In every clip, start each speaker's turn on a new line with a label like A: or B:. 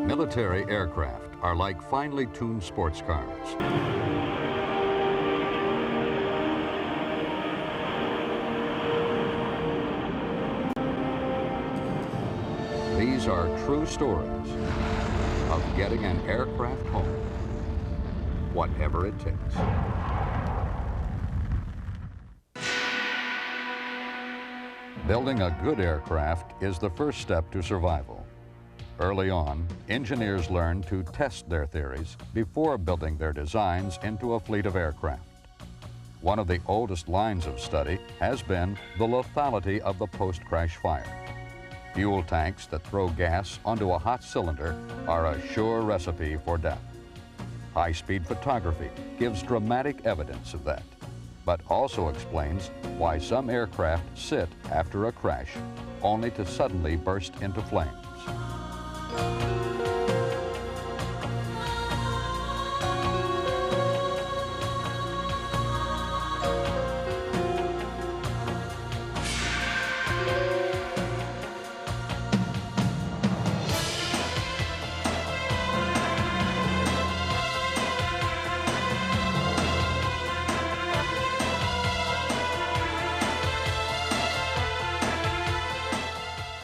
A: Military aircraft are like finely tuned sports cars. These are true stories of getting an aircraft home, whatever it takes. Building a good aircraft is the first step to survival. Early on, engineers learn to test their theories before building their designs into a fleet of aircraft. One of the oldest lines of study has been the lethality of the post-crash fire. Fuel tanks that throw gas onto a hot cylinder are a sure recipe for death. High-speed photography gives dramatic evidence of that, but also explains why some aircraft sit after a crash only to suddenly burst into flames.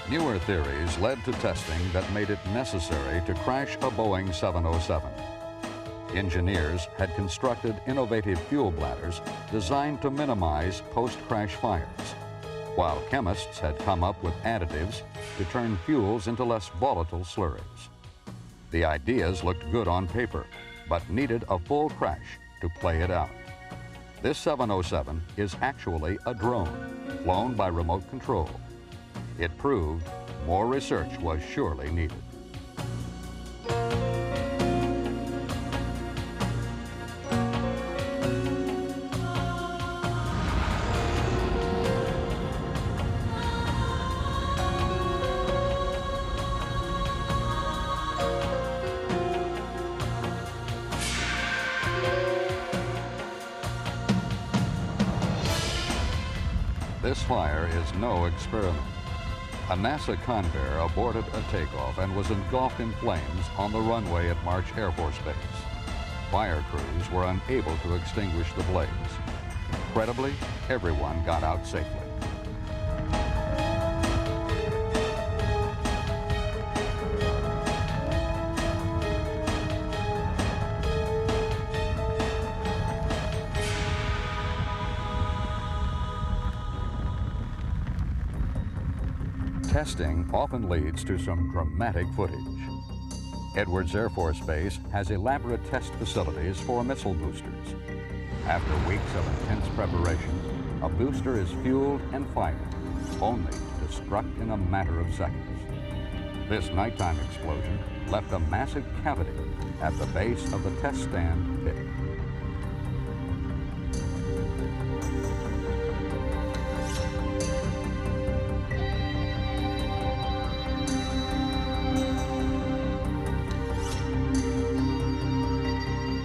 A: Newer theories led to testing that made it necessary to crash a Boeing 707. Engineers had constructed innovative fuel bladders designed to minimize post-crash fires, while chemists had come up with additives to turn fuels into less volatile slurries. The ideas looked good on paper, but needed a full crash to play it out. This 707 is actually a drone, flown by remote control. It proved more research was surely needed. This fire is no experiment. A NASA Convair aborted a takeoff and was engulfed in flames on the runway at March Air Force Base. Fire crews were unable to extinguish the blaze. Incredibly, everyone got out safely. Testing often leads to some dramatic footage. Edwards Air Force Base has elaborate test facilities for missile boosters. After weeks of intense preparation, a booster is fueled and fired, only to destruct in a matter of seconds. This nighttime explosion left a massive cavity at the base of the test stand pit.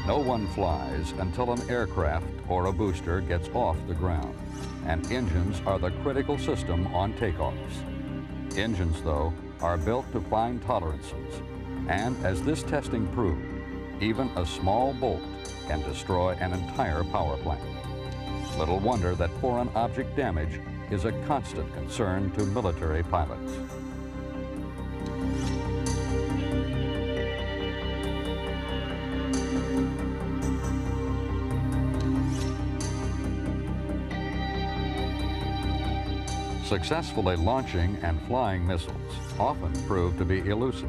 A: No one flies until an aircraft or a booster gets off the ground, and engines are the critical system on takeoffs. Engines, though, are built to fine tolerances, and as this testing proved, even a small bolt can destroy an entire power plant. Little wonder that foreign object damage is a constant concern to military pilots. Successfully launching and flying missiles often prove to be elusive.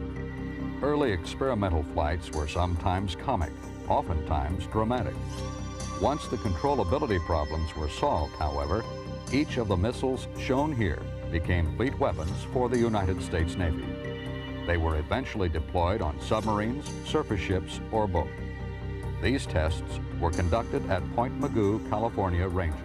A: Early experimental flights were sometimes comic, oftentimes dramatic. Once the controllability problems were solved, however, each of the missiles shown here became fleet weapons for the United States Navy. They were eventually deployed on submarines, surface ships, or both. These tests were conducted at Point Mugu, California Ranges.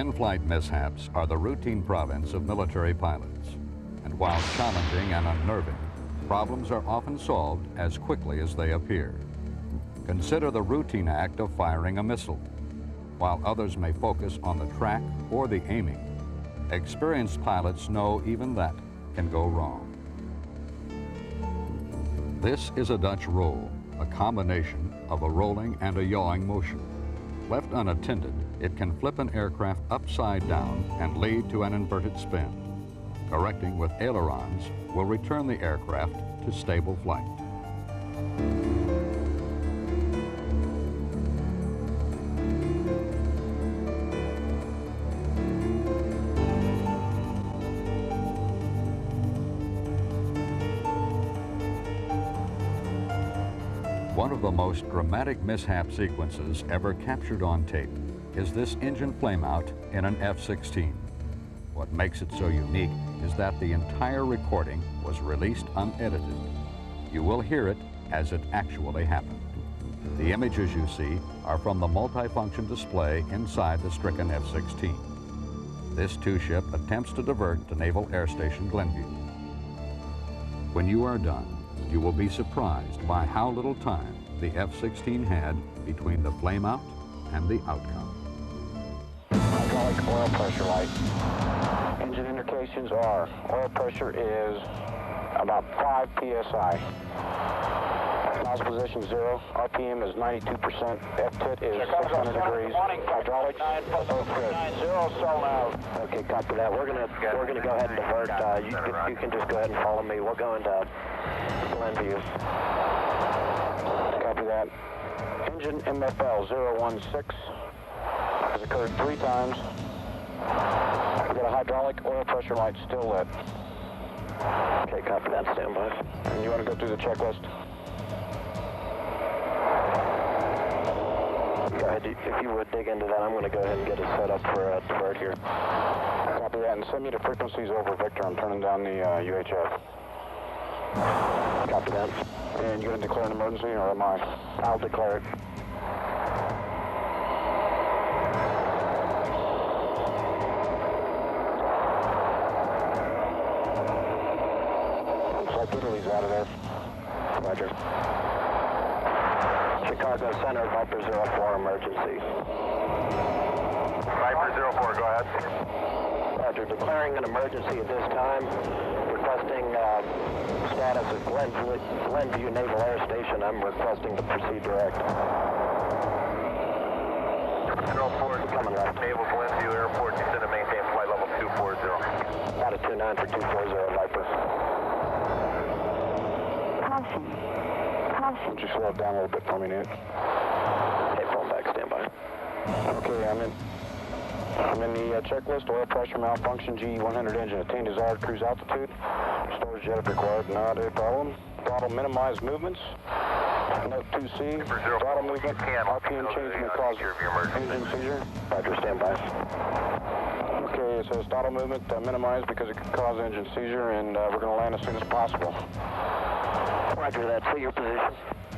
A: In-flight mishaps are the routine province of military pilots. And while challenging and unnerving, problems are often solved as quickly as they appear. Consider the routine act of firing a missile. While others may focus on the track or the aiming, experienced pilots know even that can go wrong. This is a Dutch roll, a combination of a rolling and a yawing motion. Left unattended, it can flip an aircraft upside down and lead to an inverted spin. Correcting with ailerons will return the aircraft to stable flight. One of the most dramatic mishap sequences ever captured on tape is this engine flameout in an F-16. What makes it so unique is that the entire recording was released unedited. You will hear it as it actually happened. The images you see are from the multifunction display inside the stricken F-16. This two-ship attempts to divert to Naval Air Station Glenview. When you are done, you will be surprised by how little time the F-16 had between the flameout and the outcome.
B: Hydraulic oil pressure light. Engine indications are oil pressure is about 5 psi. Nozzle position 0. RPM is 92%. F-tit is 600 degrees. Hydraulics, both good. 0 solenoid. Okay, copy that. We're gonna go ahead and divert. You can just go ahead and follow me. We're going to Glenview. Copy that. Engine MFL 016 has occurred 3 times. We've got a hydraulic oil pressure light still lit. Okay, copy that. Stand by. And you want to go through the checklist? Go ahead. If you would dig into that, I'm going to go ahead and get it set up for a divert here. Copy that. And send me the frequencies over, Victor. I'm turning down the UHF. Copy that. And you going to declare an emergency, or am I? I'll declare it. Looks like Italy's out of there. Roger. Chicago Center, Viper 04, emergency.
C: Viper 04, go ahead.
B: Roger, declaring an emergency at this time. Requesting status at Glenview Naval Air Station. I'm requesting to proceed direct.
C: 04,
B: coming left.
C: Naval Glenview Airport, descend and maintain flight level 240.
B: About a 29 for 240, Viper.
D: Caution. Caution.
B: Would you slow it down a little bit for me, Nate? Okay, phone back, stand by. Okay, I'm in the checklist. Oil pressure malfunction, GE100 engine attained desired cruise altitude. Storage jet if required, not a problem. Throttle minimize movements. Note 2C, throttle movement, RPM change may cause engine seizure. Roger, stand by. Okay, it says throttle movement minimized because it could cause engine seizure, and we're going to land as soon as possible. Roger that. See your position.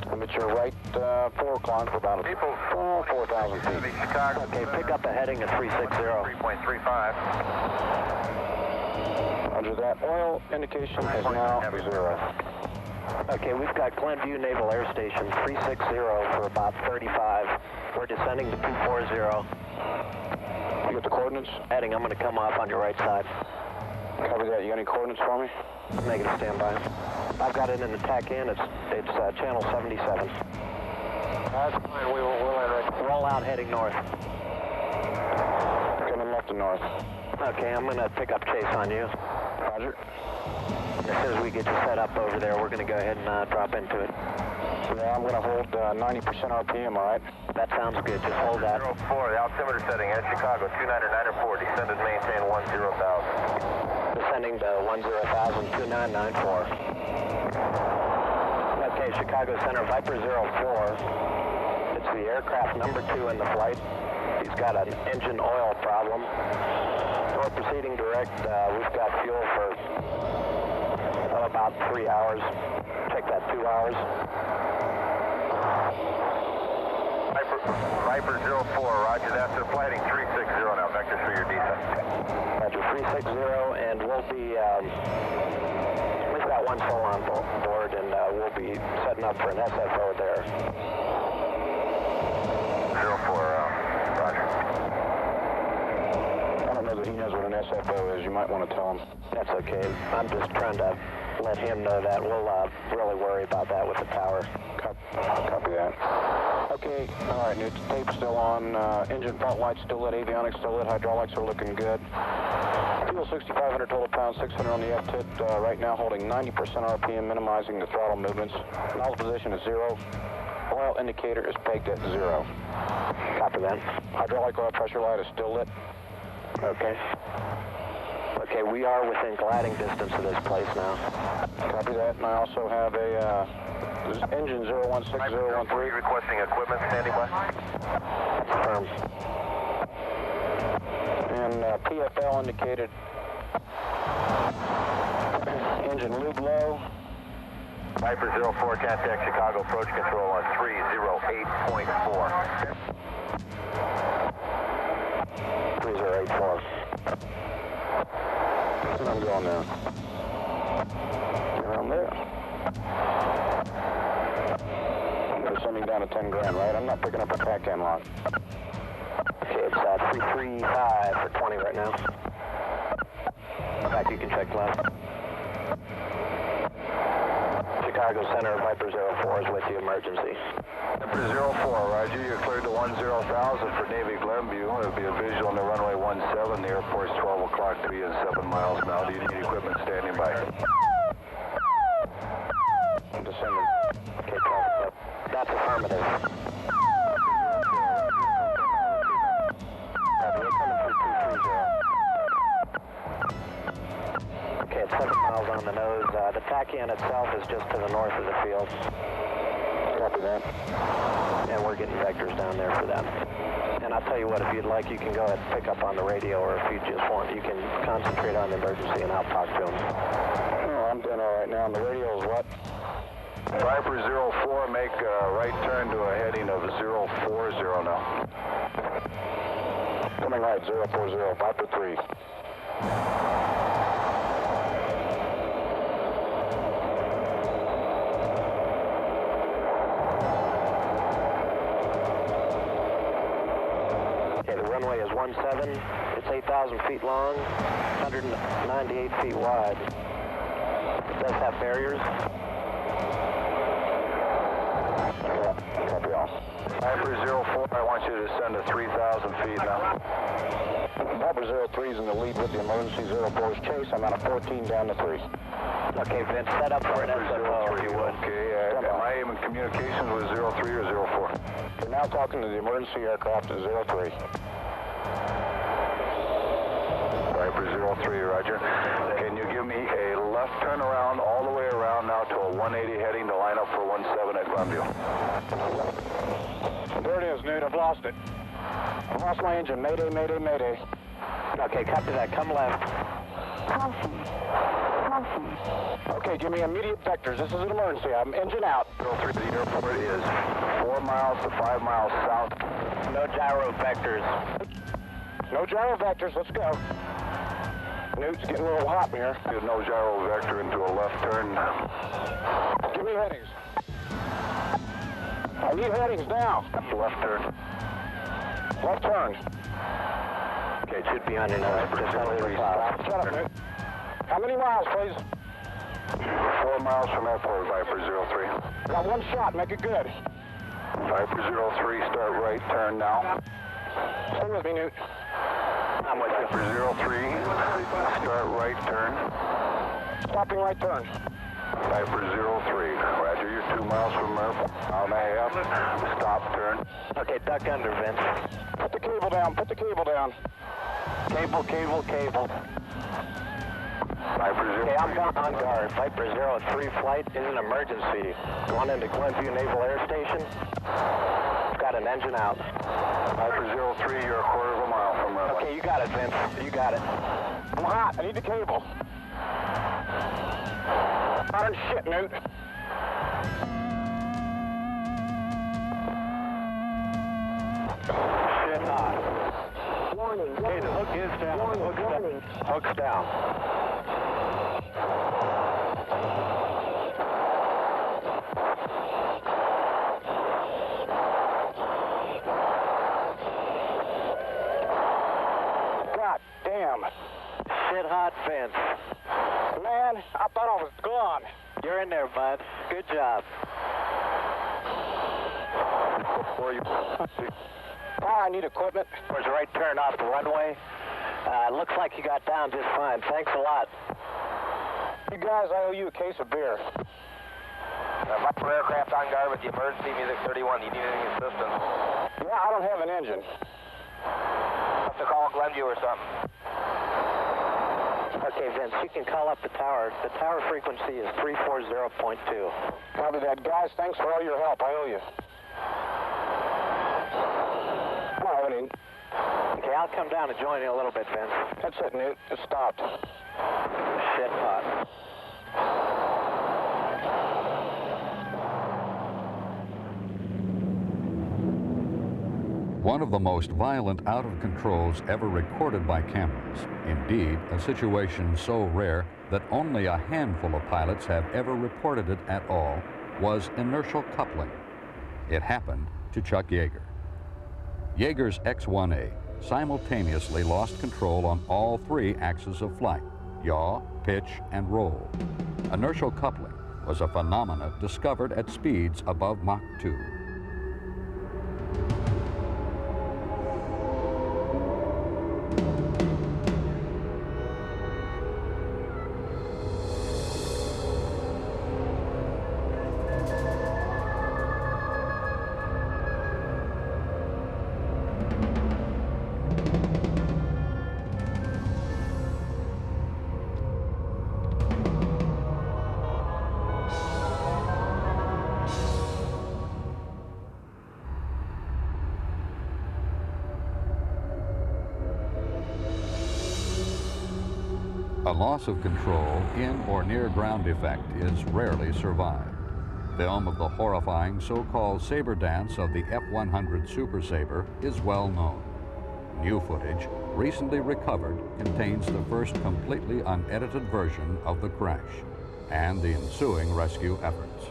B: I'm at your right 4 climb for about 4,000 feet.
C: Chicago.
B: Okay, pick up a heading at 360.
C: 3.35.
B: Roger that. Oil indication is now 0. Okay, we've got Glenview Naval Air Station 360 for about 35. We're descending to 240. You got the coordinates? Heading, I'm going to come off on your right side. Copy that. You got any coordinates for me? Negative, standby. I've got it in the TAC in. It's channel 77. That's fine. We'll land right. Roll out, heading north. Coming left to north. Okay, I'm going to pick up chase on you. Roger. As soon as we get you set up over there, we're going to go ahead and drop into it. Yeah, I'm going to hold 90% RPM, all right? That sounds good. Just hold that.
C: 04, the altimeter setting at Chicago, 299.4, descend and maintain 10,000.
B: Descending to 10,000, 2994. Okay, Chicago Center, Viper 04. It's the aircraft number 2 in the flight. He's got an engine oil problem. We're proceeding direct. We've got fuel for about 3 hours. Check that, 2 hours.
C: Viper Viper 04, roger that. They're flighting 360 now. Vectors for your descent.
B: Roger, 360, and we'll be, we've got one full on board, and we'll be setting up for an SFO there.
C: 04, roger.
B: I don't know that he knows what an SFO is. You might want to tell him. That's okay. I'm just trying to let him know that. We'll really worry about that with the tower. Copy that. Okay, all right, Newt, tape's still on. Engine fault lights still lit, avionics still lit, hydraulics are looking good. Fuel 6,500 total pounds, 600 on the F-tip. Right now holding 90% RPM, minimizing the throttle movements. Nozzle position is 0. Oil indicator is pegged at 0. Copy that. Hydraulic oil pressure light is still lit. Okay. Okay, we are within gliding distance of this place now. Copy that, and I also have a engine 016013.
C: Requesting equipment standing by.
B: Confirmed. And PFL indicated engine lube low.
C: Viper 04, contact Chicago, approach control on 308.4.
B: 3084. I'm going now. Around there. They're sending down to 10 grand, right? I'm not picking up a pack end lock. Okay, it's 335 for 20 right now. Back, you can check left. Chicago Center, Viper 04 is with you, emergency.
C: Viper 04, roger, you're cleared to 10,000 for Navy Glenview. There'll be a visual on the runway 17. The airport's 12 o'clock, 3 and 7 miles now. Do you need equipment standing by?
B: I'm descending. Okay, that's affirmative. We're coming through 230. Okay, it's 7 miles on the nose. The tachyon itself is just to the north of the field. Copy that. And we're getting vectors down there for them. And I'll tell you what, if you'd like, you can go ahead and pick up on the radio, or if you just want, you can concentrate on the emergency and I'll talk to them. Oh, I'm doing all right now. And the radio is what?
C: Viper 04, make a right turn to a heading of 040 now.
B: Coming right, 040, Viper 3. Runway is 17. It's 8,000 feet long, 198 feet wide. It does have barriers. Copy all.
C: Viper 04, I want you to descend to 3,000 feet now.
B: Viper 03 is in the lead with the emergency. 04 is chase. I'm out of 14 down to 3. Okay, Vince, set up for an SFO if you would.
C: Okay, am I in communications with 03 or 04?
B: We're now talking to the emergency aircraft at 03.
C: Viper 03, roger. Can you give me a left turnaround all the way around now to a 180 heading to line up for 17 at Glenview?
B: There it is, Newt. I've lost it. I've lost my engine. Mayday, mayday, mayday. Okay, copy that. Come left.
D: Caution. Caution.
B: Okay, give me immediate vectors. This is an emergency. I'm engine out.
C: 03, the airport is 4 miles to 5 miles south.
B: No gyro vectors. No gyro vectors. Let's go. Newt's getting a little hot here.
C: There's no gyro vector into a left turn.
B: Give me headings. I need headings now.
C: Left turn.
B: Left turn. Okay, it should be on your nose. Just under the cloud. Shut up, Newt. How many miles, please?
C: 4 miles from airport, Viper 03.
B: Got one shot. Make it good.
C: Viper 03, start right turn now.
B: Stay with me, Newt. I'm with you.
C: Viper 03, start right turn.
B: Stopping right turn.
C: Viper 03, roger, you're 2 miles from airport. Mile and a half, stop turn.
B: Okay, duck under, Vince. Put the cable down. Put the cable down. Cable, cable, cable.
C: Viper 03.
B: Okay, I'm on guard. Viper 03 flight is an emergency. Going into Glenview Naval Air Station. Got an engine out.
C: Viper 03, you're a quarter of a mile from runway.
B: Okay, you got it, Vince. You got it. I'm hot. I need the cable. Darn shit, Newt. Shit hot.
D: Warning.
B: Okay, the hook is down.
D: Warning. Warning.
B: Hook's down. God damn.
E: Shit hot fence.
B: Man, I thought I was gone.
E: You're in there, bud. Good job.
B: Where you? I need equipment.
E: Was a right turn off the runway. Looks like you got down just fine. Thanks a lot.
B: You guys, I owe you a case of beer.
C: My aircraft on guard with the emergency music 31. Do you need any assistance?
B: Yeah, I don't have an engine.
C: Have to call Glenview or something.
E: Okay, Vince, you can call up the tower. The tower frequency is 340.2.
B: Copy that. Guys, thanks for all your help. I owe you. Come on, Vinny.
E: Okay, I'll come down and join you in a little bit, Vince.
B: That's it, Newt. It stopped.
E: Shit hot.
A: One of the most violent out-of-controls ever recorded by cameras. Indeed, a situation so rare that only a handful of pilots have ever reported it at all, was inertial coupling. It happened to Chuck Yeager. Yeager's X-1A simultaneously lost control on all three axes of flight: yaw, pitch, and roll. Inertial coupling was a phenomenon discovered at speeds above Mach 2. A loss of control in or near ground effect is rarely survived. Film of the horrifying so-called Sabre dance of the F-100 Super Sabre is well known. New footage, recently recovered, contains the first completely unedited version of the crash and the ensuing rescue efforts.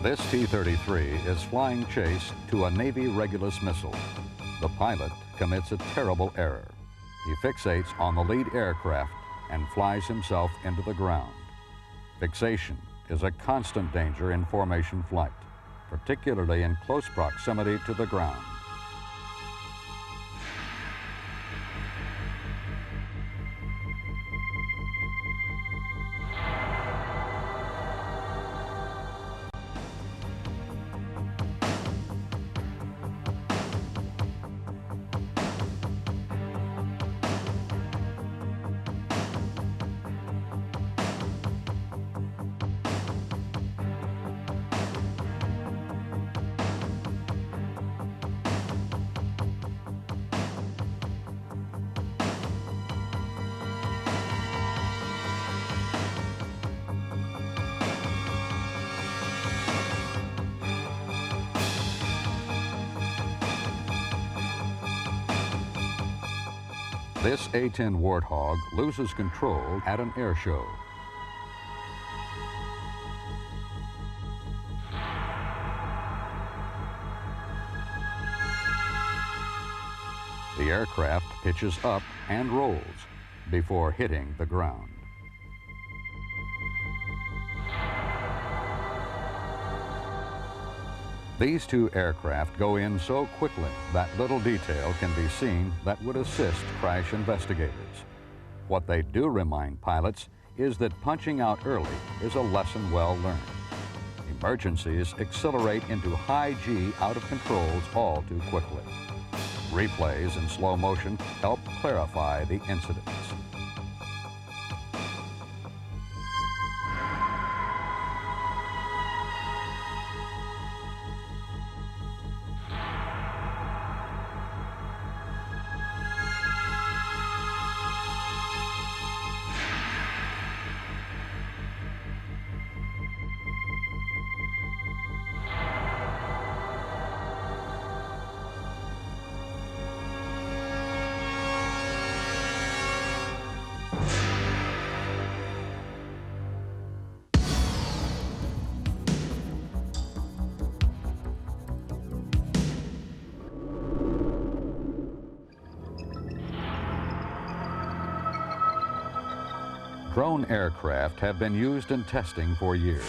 A: This T-33 is flying chase to a Navy Regulus missile. The pilot commits a terrible error. He fixates on the lead aircraft and flies himself into the ground. Fixation is a constant danger in formation flight, particularly in close proximity to the ground. This A-10 Warthog loses control at an air show. The aircraft pitches up and rolls before hitting the ground. These two aircraft go in so quickly that little detail can be seen that would assist crash investigators. What they do remind pilots is that punching out early is a lesson well learned. Emergencies accelerate into high G out of controls all too quickly. Replays in slow motion help clarify the incidents. Drone aircraft have been used in testing for years.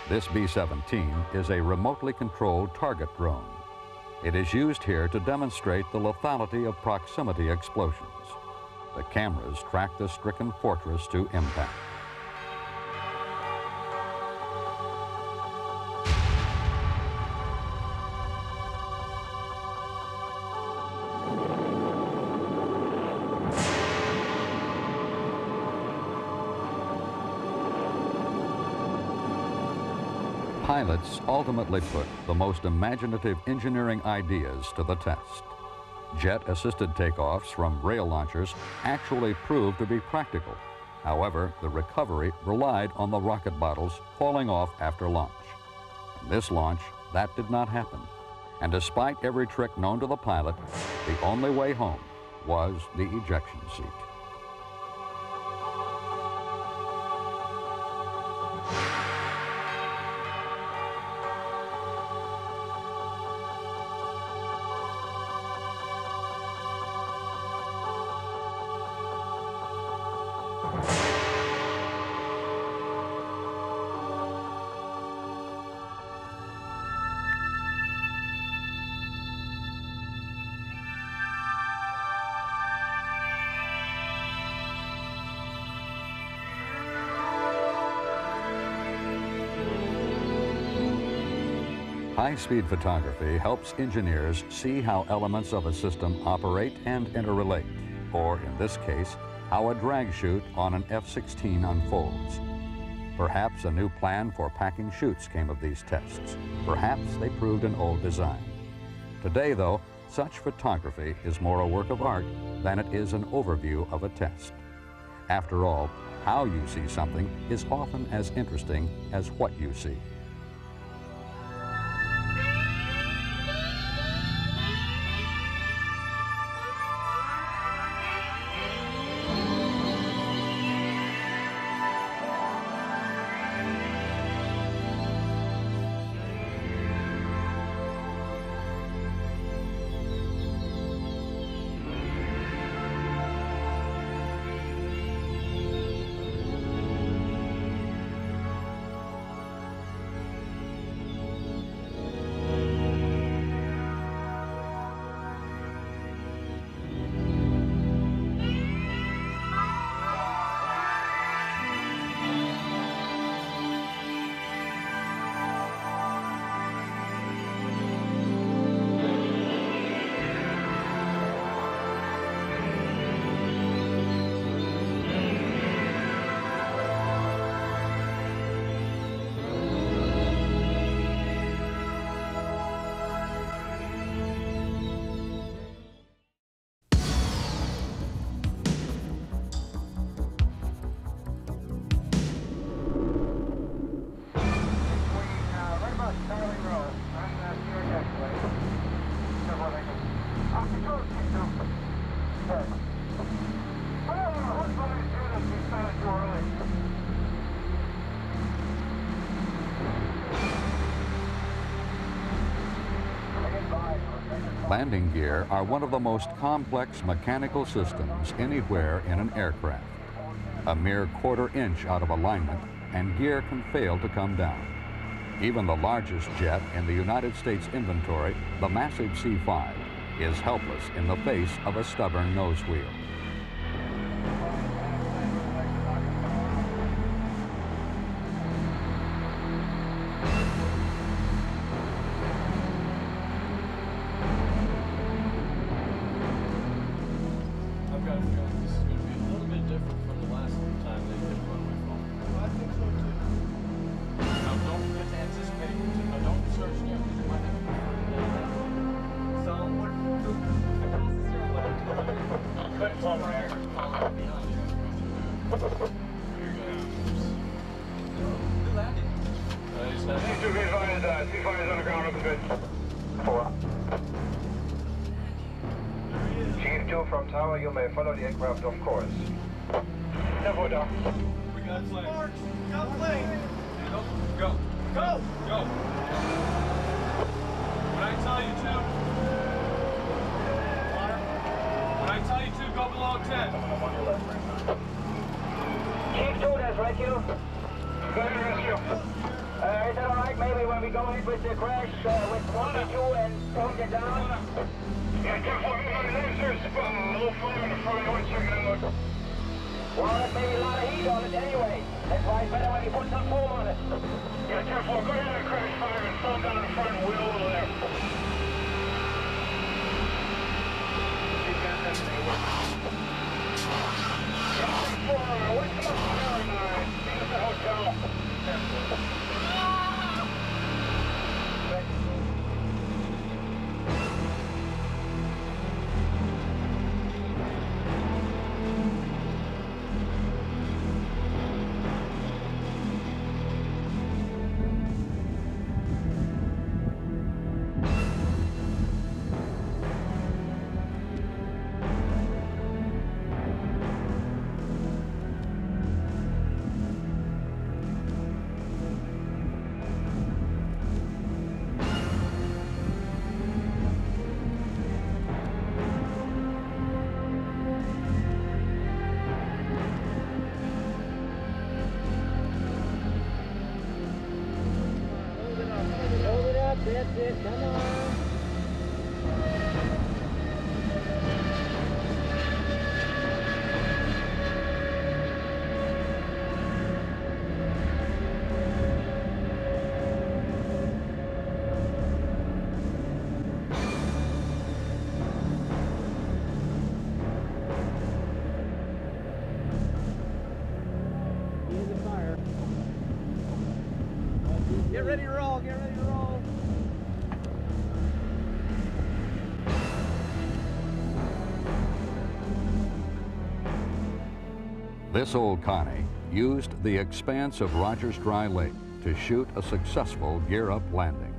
A: This B-17 is a remotely controlled target drone. It is used here to demonstrate the lethality of proximity explosions. The cameras track the stricken fortress to impact. Pilots ultimately put the most imaginative engineering ideas to the test. Jet-assisted takeoffs from rail launchers actually proved to be practical. However, the recovery relied on the rocket bottles falling off after launch. In this launch, that did not happen. And despite every trick known to the pilot, the only way home was the ejection seat. High-speed photography helps engineers see how elements of a system operate and interrelate, or in this case, how a drag chute on an F-16 unfolds. Perhaps a new plan for packing chutes came of these tests. Perhaps they proved an old design. Today, though, such photography is more a work of art than it is an overview of a test. After all, how you see something is often as interesting as what you see. Landing gear are one of the most complex mechanical systems anywhere in an aircraft. A mere quarter-inch out of alignment, and gear can fail to come down. Even the largest jet in the United States inventory, the massive C-5, is helpless in the face of a stubborn nose wheel.
C: Chief 2 from tower, you may follow the aircraft off course. Never down.
F: We got flame. March! Got flame! Go! Go! Go! When I tell you to... Water. When I tell you to, go below 10.
C: I'm on your left right now.
E: Chief 2, that's right, you.
C: Go ahead, rescue.
E: Is it alright maybe when we go in with the crash with 1 and 2 and tone it down?
C: Yeah, 10-4, there's a little flame in the front. I want to check it out.
E: Well, there's maybe a lot of heat on it anyway. That's why it's better when you put some foam on it.
C: Yeah, 10-4, go ahead and crash fire and fall down the front wheel over there. Keep that everything working. 10-4, what's the fire line? Meet at the hotel. 10-4.
E: That's it, come on. Here's the fire. Get ready to roll, get ready to roll.
A: This old Connie used the expanse of Rogers Dry Lake to shoot a successful gear-up landing.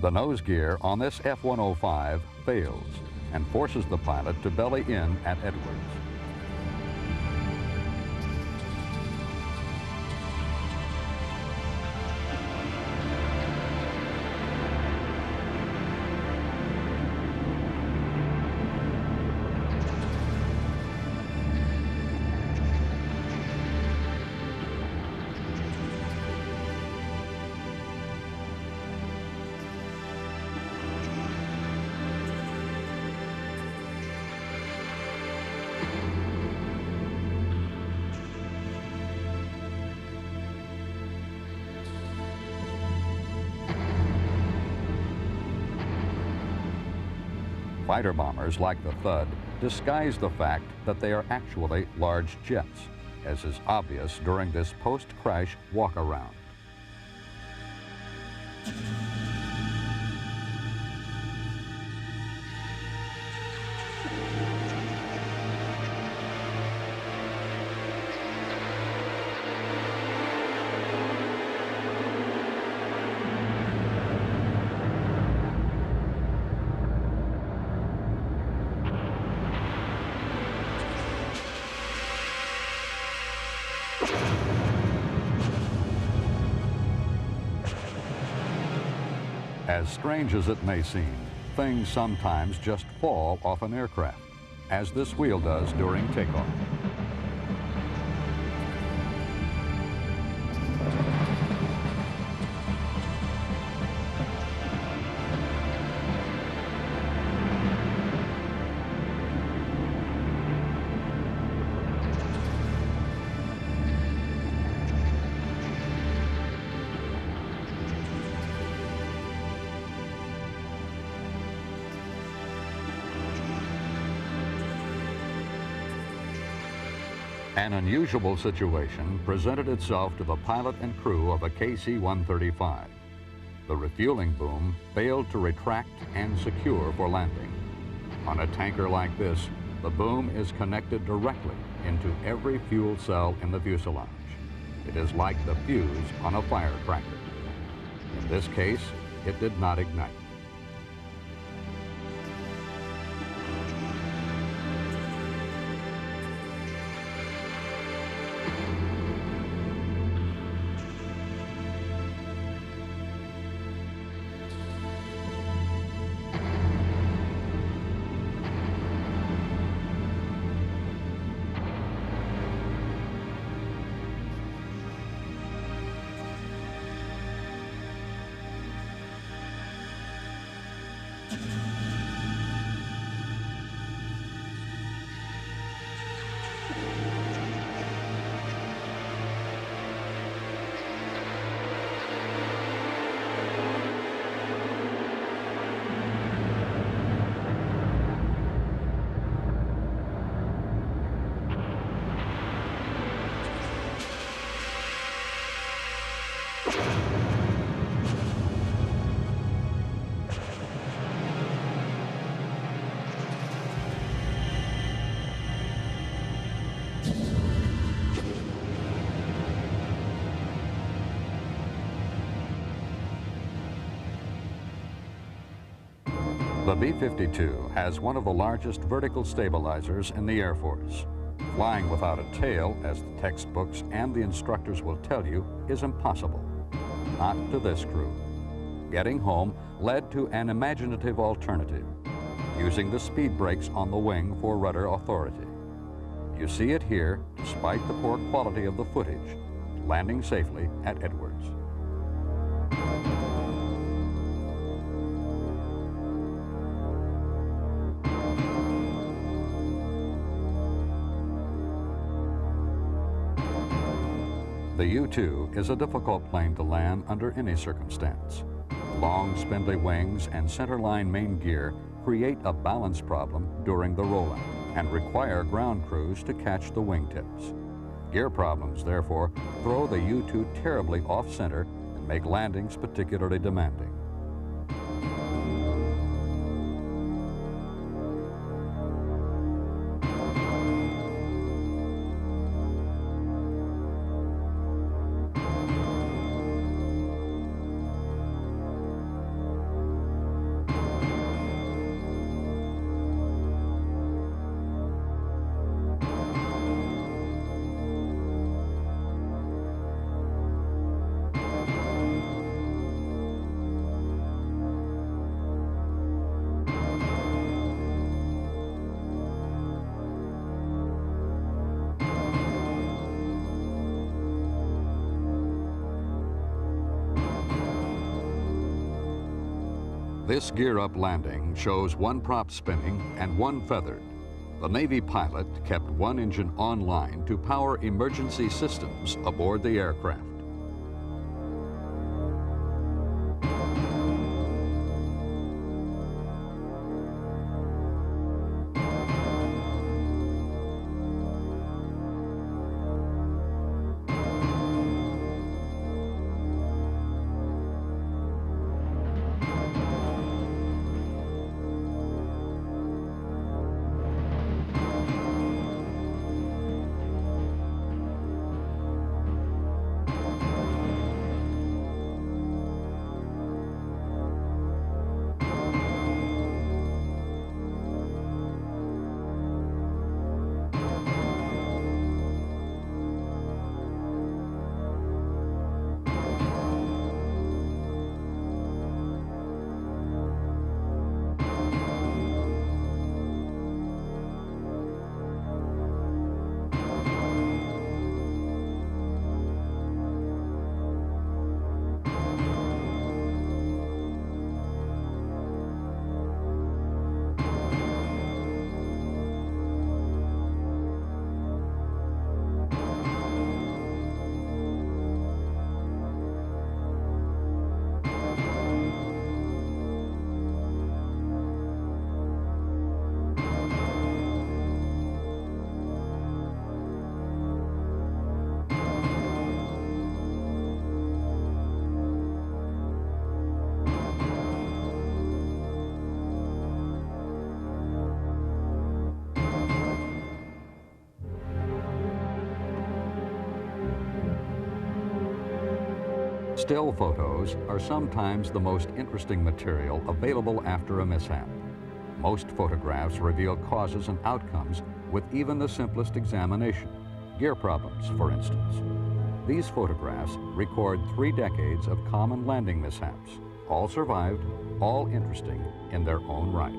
A: The nose gear on this F-105 fails and forces the pilot to belly in at Edwards. Fighter bombers like the Thud disguise the fact that they are actually large jets, as is obvious during this post-crash walk-around. As strange as it may seem, things sometimes just fall off an aircraft, as this wheel does during takeoff. An unusual situation presented itself to the pilot and crew of a KC-135. The refueling boom failed to retract and secure for landing. On a tanker like this, the boom is connected directly into every fuel cell in the fuselage. It is like the fuse on a firecracker. In this case, it did not ignite. The B-52 has one of the largest vertical stabilizers in the Air Force. Flying without a tail, as the textbooks and the instructors will tell you, is impossible. Not to this crew. Getting home led to an imaginative alternative, using the speed brakes on the wing for rudder authority. You see it here, despite the poor quality of the footage, landing safely at Edwards. The U-2 is a difficult plane to land under any circumstance. Long, spindly wings and centerline main gear create a balance problem during the rollout and require ground crews to catch the wingtips. Gear problems, therefore, throw the U-2 terribly off-center and make landings particularly demanding. This gear-up landing shows one prop spinning and one feathered. The Navy pilot kept one engine online to power emergency systems aboard the aircraft. Still photos are sometimes the most interesting material available after a mishap. Most photographs reveal causes and outcomes with even the simplest examination. Gear problems, for instance. These photographs record 3 decades of common landing mishaps, all survived, all interesting in their own right.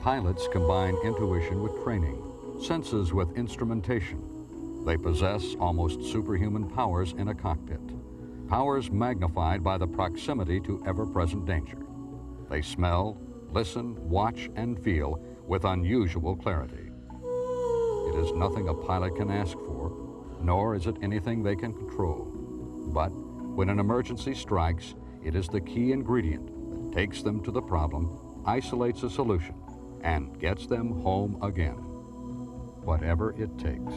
A: Pilots combine intuition with training, senses with instrumentation. They possess almost superhuman powers in a cockpit, powers magnified by the proximity to ever-present danger. They smell, listen, watch, and feel with unusual clarity. It is nothing a pilot can ask for, nor is it anything they can control. But when an emergency strikes, it is the key ingredient that takes them to the problem, isolates a solution, and gets them home again, whatever it takes.